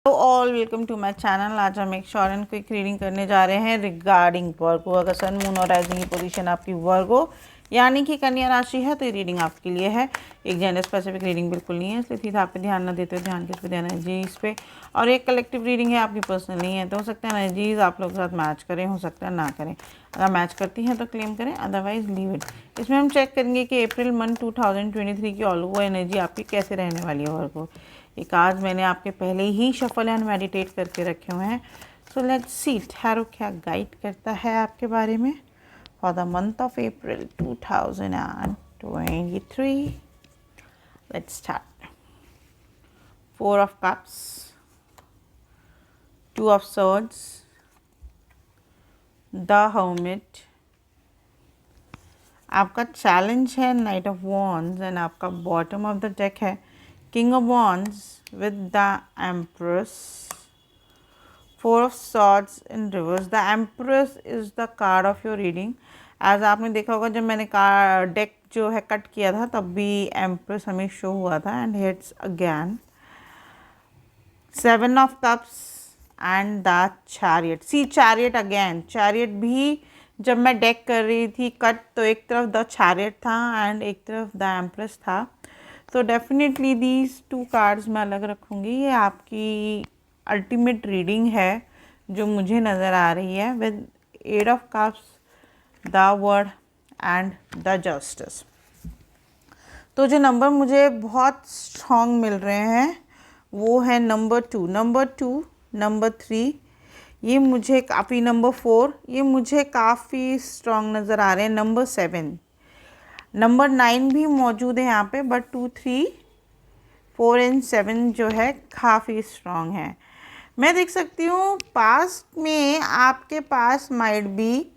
All welcome to my channel. आज हम एक शॉर्ट एंड क्विक रीडिंग करने जा रहे हैं रिगार्डिंग वर्गो। अगर सन मून और राइजिंग की पोजीशन आपकी वर्गो यानी कि कन्या राशि है तो ये रीडिंग आपके लिए है। एक जेंडर स्पेसिफिक रीडिंग बिल्कुल नहीं है, इसलिए सीधा आप पे ध्यान ना देते हो, ध्यान किस पे देना है जी इस पे। और एक कलेक्टिव रीडिंग है, आपकी पर्सनल नहीं है, तो हो सकता है एनर्जीज आप लोग के साथ मैच करें, हो सकता है ना करें। अगर मैच करती हैं तो क्लेम करें, अदरवाइज लीव इट। इसमें हम चेक करेंगे कि अप्रैल मंथ 2023 की ऑल ओवर एनर्जी आपकी कैसे रहने वाली है वर्गो। ये कार्ड मैंने आपके पहले ही शफल एंड मेडिटेट करके रखे हुए हैं। सो लेट्स सी टैरो क्या गाइड करता है आपके बारे में for the month of April 2023। Let's start. 4 of cups, 2 of swords, the hermit, आपका चैलेंज है नाइट ऑफ वॉन्ड्स एंड आपका बॉटम ऑफ द डेक है king of wands with the empress, 4 of swords in reverse. The empress is the card of your reading. as आपने देखा होगा जब मैंने deck जो है कट किया था तब भी एम्प्रेस हमें शो हुआ था and hits again 7 of cups and the chariot. See chariot again, chariot भी जब मैं डेक कर रही थी कट तो एक तरफ द चैरियट था एंड एक तरफ द एम्प्रेस था। तो डेफिनेटली दीज 2 कार्ड्स मैं अलग रखूँगी। ये आपकी अल्टीमेट रीडिंग है जो मुझे नज़र आ रही है with 8 of cups, the word and the justice. तो जो नंबर मुझे बहुत स्ट्रॉन्ग मिल रहे हैं वो है नंबर 2, नंबर 3, ये मुझे काफ़ी, नंबर 4 ये मुझे काफ़ी स्ट्रॉन्ग नज़र आ रहे हैं, नंबर 7, नंबर 9 भी मौजूद है यहाँ पे, बट 2, 3, 4 एंड 7 जो है काफ़ी स्ट्रॉन्ग है। मैं देख सकती हूँ पास्ट में आपके पास माइट बी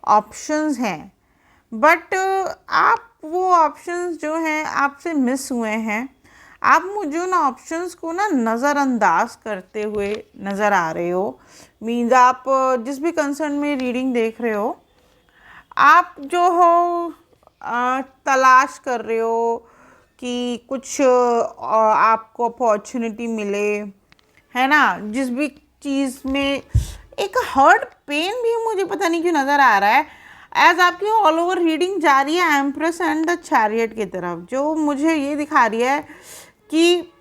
ऑप्शंस हैं, बट आप वो ऑप्शंस जो हैं आपसे मिस हुए हैं। आप मुझे उन ऑप्शंस को ना नज़रअंदाज करते हुए नज़र आ रहे हो। मीन्स आप जिस भी कंसर्न में रीडिंग देख रहे हो, आप जो हो तलाश कर रहे हो कि कुछ आपको अपॉर्चुनिटी मिले, है ना। जिस भी चीज़ में एक हर्ट पेन भी मुझे पता नहीं क्यों नज़र आ रहा है एज आपकी ऑल ओवर रीडिंग जा रही है एम्प्रेस एंड द चैरियट की तरफ, जो मुझे ये दिखा रही है कि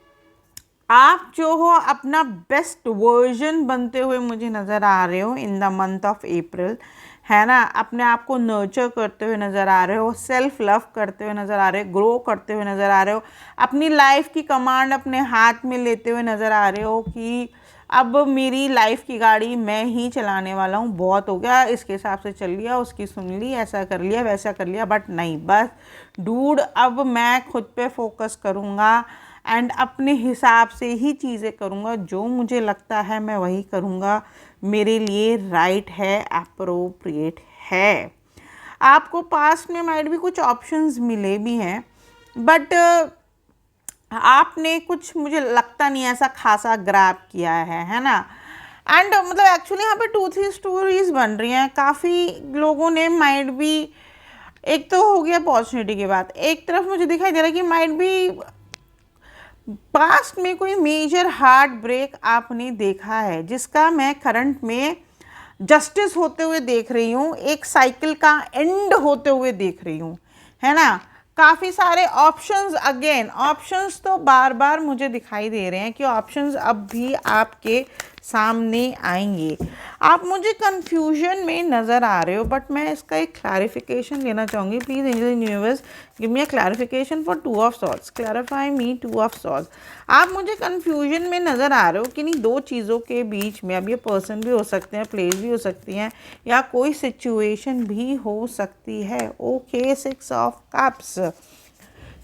आप जो हो अपना बेस्ट वर्जन बनते हुए मुझे नज़र आ रहे हो in the month of April, है ना। अपने आप को नर्चर करते हुए नज़र आ रहे हो, सेल्फ लव करते हुए नज़र आ रहे हो, ग्रो करते हुए नज़र आ रहे हो, अपनी लाइफ की कमांड अपने हाथ में लेते हुए नज़र आ रहे हो कि अब मेरी लाइफ की गाड़ी मैं ही चलाने वाला हूँ, बहुत हो गया, इसके हिसाब से चल लिया, उसकी सुन ली, ऐसा कर लिया, वैसा कर लिया, बट नहीं, बस डूड अब मैं खुद पे फोकस करूँगा एंड अपने हिसाब से ही चीज़ें करूँगा, जो मुझे लगता है मैं वही करूँगा, मेरे लिए राइट है, अप्रोप्रिएट है। आपको पास्ट में माइट भी कुछ ऑप्शंस मिले भी हैं, बट आपने कुछ, मुझे लगता नहीं ऐसा खासा ग्रैब किया है ना। एंड मतलब एक्चुअली यहाँ पे 2-3 स्टोरीज बन रही हैं। काफ़ी लोगों ने माइट भी, एक तो हो गया अपॉर्चुनिटी की बात, एक तरफ मुझे दिखाई दे रहा है कि माइट भी पास्ट में कोई मेजर हार्ट ब्रेक आपने देखा है, जिसका मैं करंट में जस्टिस होते हुए देख रही हूँ, एक साइकिल का एंड होते हुए देख रही हूँ, है ना। काफ़ी सारे ऑप्शंस, अगेन ऑप्शंस तो बार बार मुझे दिखाई दे रहे हैं कि ऑप्शंस अब भी आपके सामने आएंगे। आप मुझे कंफ्यूजन में नज़र आ रहे हो, बट मैं इसका एक क्लैरिफिकेशन देना चाहूँगी। Please angel universe give me a clarification for 2 of swords, clarify me 2 of swords। आप मुझे कंफ्यूजन में नज़र आ रहे हो कि नहीं दो चीज़ों के बीच में, अब ये पर्सन भी हो सकते हैं, प्लेस भी हो सकती हैं, या कोई सिचुएशन भी हो सकती है। ओके, 6 of cups,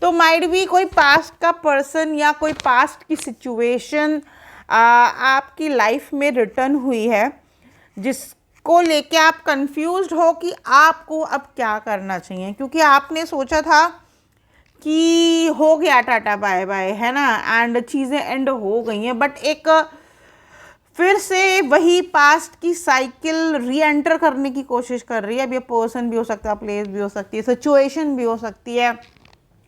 तो माइट भी कोई पास्ट का पर्सन या कोई पास्ट की सिचुएशन आपकी लाइफ में रिटर्न हुई है, जिसको लेके आप कंफ्यूज्ड हो कि आपको अब क्या करना चाहिए, क्योंकि आपने सोचा था कि हो गया टाटा बाय बाय, है ना, एंड चीज़ें एंड हो गई हैं, बट एक फिर से वही पास्ट की साइकिल री एंटर करने की कोशिश कर रही है। अब ये पर्सन भी हो सकता है, प्लेस भी हो सकती है, सिचुएशन भी हो सकती है,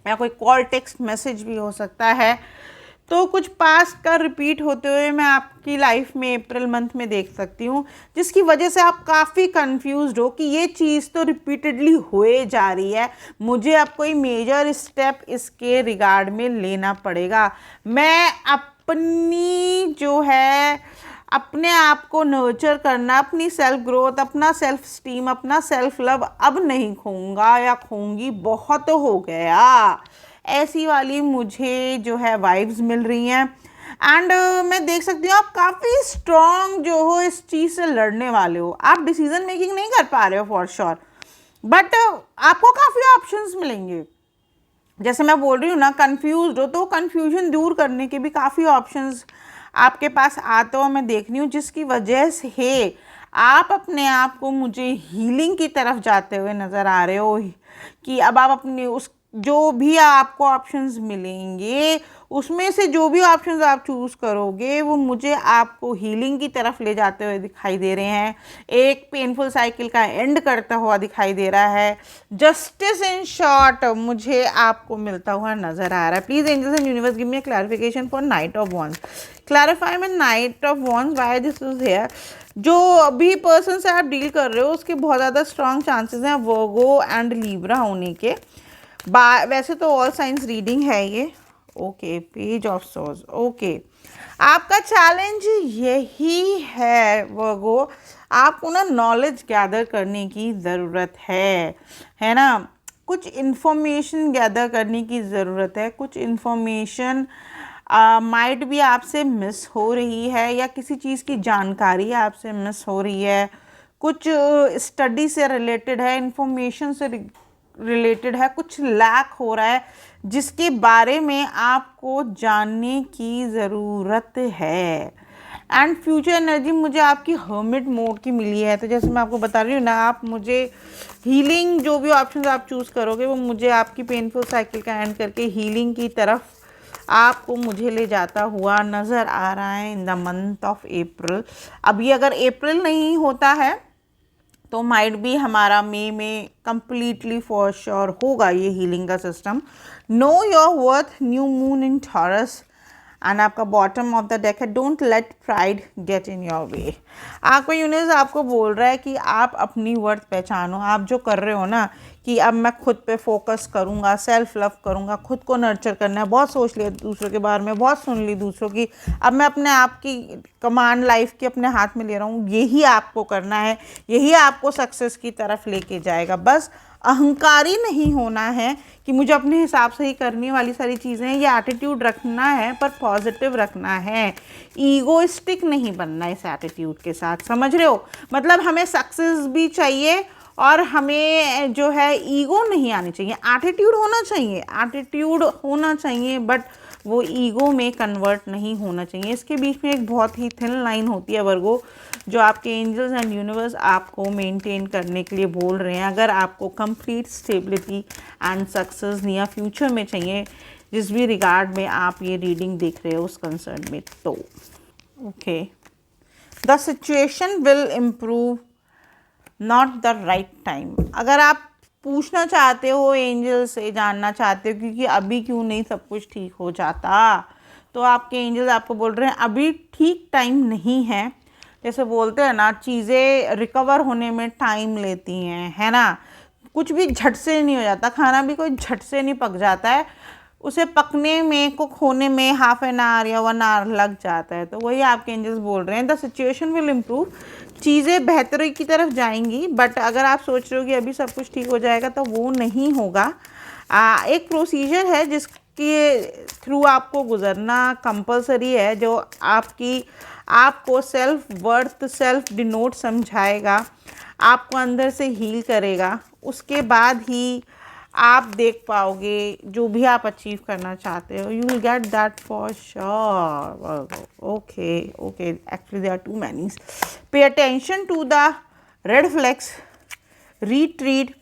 या कोई कॉल टेक्स्ट मैसेज भी हो सकता है। तो कुछ पास्ट का रिपीट होते हुए मैं आपकी लाइफ में अप्रैल मंथ में देख सकती हूँ, जिसकी वजह से आप काफ़ी कंफ्यूज्ड हो कि ये चीज़ तो रिपीटेडली होए जा रही है, मुझे अब कोई मेजर स्टेप इसके रिगार्ड में लेना पड़ेगा। मैं अपनी जो है अपने आप को नर्चर करना, अपनी सेल्फ ग्रोथ, अपना सेल्फ स्टीम, अपना सेल्फ लव अब नहीं खोऊंगा या खोऊंगी, बहुत हो गया, ऐसी वाली मुझे जो है वाइब्स मिल रही हैं। एंड मैं देख सकती हूँ आप काफ़ी स्ट्रॉन्ग जो हो इस चीज़ से लड़ने वाले हो। आप डिसीजन मेकिंग नहीं कर पा रहे हो फॉर श्योर, बट आपको काफ़ी ऑप्शंस मिलेंगे। जैसे मैं बोल रही हूँ ना, कंफ्यूज हो तो कंफ्यूजन दूर करने के भी काफ़ी ऑप्शंस आपके पास आते हो मैं देख रही हूँ, जिसकी वजह से आप अपने आप को मुझे हीलिंग की तरफ जाते हुए नज़र आ रहे हो कि अब आप अपने उस जो भी आपको ऑप्शंस मिलेंगे उसमें से जो भी ऑप्शंस आप चूज़ करोगे वो मुझे आपको हीलिंग की तरफ ले जाते हुए दिखाई दे रहे हैं, एक पेनफुल साइकिल का एंड करता हुआ दिखाई दे रहा है। जस्टिस इन शॉर्ट मुझे आपको मिलता हुआ नज़र आ रहा है। Please angels and universe give me a clarification for knight of wands. Clarify में knight of wands why this is here. जो अभी पर्सन से आप डील कर रहे हो उसके बहुत ज़्यादा स्ट्रॉन्ग चांसेस हैं वर्गो एंड लीब्रा होने के। वैसे तो ऑल साइंस रीडिंग है ये। Okay, page of source. Okay, आपका चैलेंज यही है वर्गो, आपको ना नॉलेज गैदर करने की ज़रूरत है ना। कुछ इन्फॉर्मेशन गैदर करने की ज़रूरत है, कुछ इन्फॉर्मेशन माइट भी आपसे मिस हो रही है या किसी चीज़ की जानकारी आपसे मिस हो रही है, कुछ स्टडी से रिलेटेड है, इन्फॉर्मेशन से रिलेटेड है, कुछ लैक हो रहा है जिसके बारे में आपको जानने की ज़रूरत है। एंड फ्यूचर एनर्जी मुझे आपकी हर्मिट मोड की मिली है, तो जैसे मैं आपको बता रही हूँ ना, आप मुझे हीलिंग जो भी ऑप्शन आप चूज़ करोगे वो मुझे आपकी पेनफुल साइकिल का एंड करके हीलिंग की तरफ आपको मुझे ले जाता हुआ नज़र आ रहा है in the month of April. अभी अगर अप्रैल नहीं होता है तो माइट भी हमारा मई में कंप्लीटली फॉर श्योर होगा ये हीलिंग का system. Know your worth, new moon in taurus, and आपका बॉटम ऑफ द डेक है don't let pride get in your way. आपका यूनिवर्स आपको बोल रहा है कि आप अपनी वर्थ पहचानो। आप जो कर रहे हो ना कि अब मैं खुद पे फोकस करूँगा, सेल्फ लव करूँगा, खुद को नर्चर करना है, बहुत सोच लिया दूसरों के बारे में, बहुत सुन ली दूसरों की, अब मैं अपने आप की कमांड लाइफ की अपने हाथ में ले रहा हूँ, यही आपको करना है, यही आपको सक्सेस की तरफ लेके जाएगा। बस अहंकारी नहीं होना है कि मुझे अपने हिसाब से ही करने वाली सारी चीज़ें, ये एटीट्यूड रखना है पर पॉजिटिव रखना है, ईगोइस्टिक नहीं बनना इस एटीट्यूड के साथ, समझ रहे हो। मतलब हमें सक्सेस भी चाहिए और हमें जो है ईगो नहीं आनी चाहिए, एटीट्यूड होना चाहिए बट वो ईगो में कन्वर्ट नहीं होना चाहिए। इसके बीच में एक बहुत ही थिन लाइन होती है वर्गो, जो आपके एंजल्स एंड यूनिवर्स आपको मेंटेन करने के लिए बोल रहे हैं। अगर आपको complete stability and success near future में चाहिए, जिस भी रिगार्ड में आप ये रीडिंग देख रहे हो उस कंसर्न में, तो okay, the situation will improve, not the right time. अगर आप पूछना चाहते हो एंजल से, जानना चाहते हो क्योंकि अभी क्यों नहीं सब कुछ ठीक हो जाता, तो आपके एंजल्स आपको बोल रहे हैं अभी ठीक टाइम नहीं है। जैसे बोलते हैं ना, चीज़ें रिकवर होने में टाइम लेती हैं, है ना। कुछ भी झट से नहीं हो जाता, खाना भी कोई झट से नहीं पक जाता है, उसे पकने में, कुक होने में हाफ एन आवर या 1 आवर लग जाता है। तो वही आपके एंजल्स बोल रहे हैं, द सिचुएशन विल इम्प्रूव, चीज़ें बेहतरी की तरफ जाएंगी। बट अगर आप सोच रहे हो कि अभी सब कुछ ठीक हो जाएगा तो वो नहीं होगा। एक प्रोसीजर है जिसके थ्रू आपको गुजरना कंपलसरी है, जो आपको सेल्फ वर्थ, सेल्फ डिनोट समझाएगा, आपको अंदर से हील करेगा। उसके बाद ही आप देख पाओगे जो भी आप अचीव करना चाहते हो, you will get that for sure. Okay, actually there are too many. Pay attention to the red flags, retreat,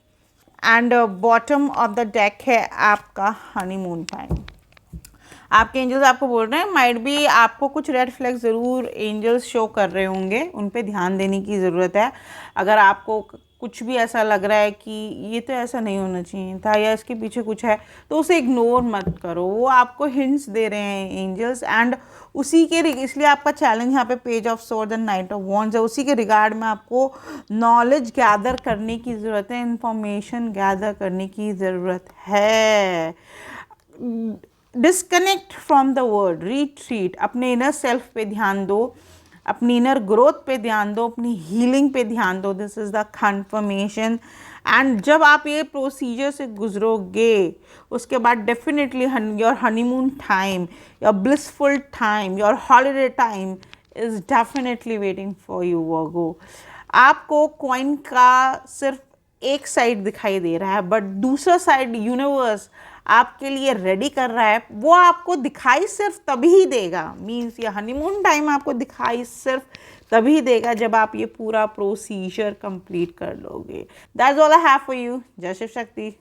and bottom of the deck है आपका हनीमून टाइम। आपके एंजल्स आपको बोल रहे हैं माइट भी आपको कुछ रेड फ्लैग ज़रूर एंजल्स शो कर रहे होंगे, उन पे ध्यान देने की ज़रूरत है। अगर आपको कुछ भी ऐसा लग रहा है कि ये तो ऐसा नहीं होना चाहिए था या इसके पीछे कुछ है, तो उसे इग्नोर मत करो। वो आपको हिंट्स दे रहे हैं एंजल्स, एंड उसी के इसलिए आपका चैलेंज यहाँ पे page of swords and night of wands है। उसी के रिगार्ड में आपको नॉलेज गैदर करने की ज़रूरत है, इंफॉर्मेशन गैदर करने की ज़रूरत है। Disconnect from the world, retreat, अपने इनर सेल्फ पे ध्यान दो, अपनी इनर ग्रोथ पे ध्यान दो, अपनी हीलिंग पे ध्यान दो। This is the confirmation. And जब आप ये प्रोसीजर से गुजरोगे उसके बाद definitely your honeymoon time, your blissful time, your holiday time is definitely waiting for you Virgo. आपको कॉइन का सिर्फ एक साइड दिखाई दे रहा है, बट दूसरा साइड यूनिवर्स आपके लिए रेडी कर रहा है। वो आपको दिखाई सिर्फ तभी देगा, मीन्स ये हनीमून टाइम आपको दिखाई सिर्फ तभी देगा जब आप ये पूरा प्रोसीजर कंप्लीट कर लोगे। That's all I have for you. जय शिव शक्ति।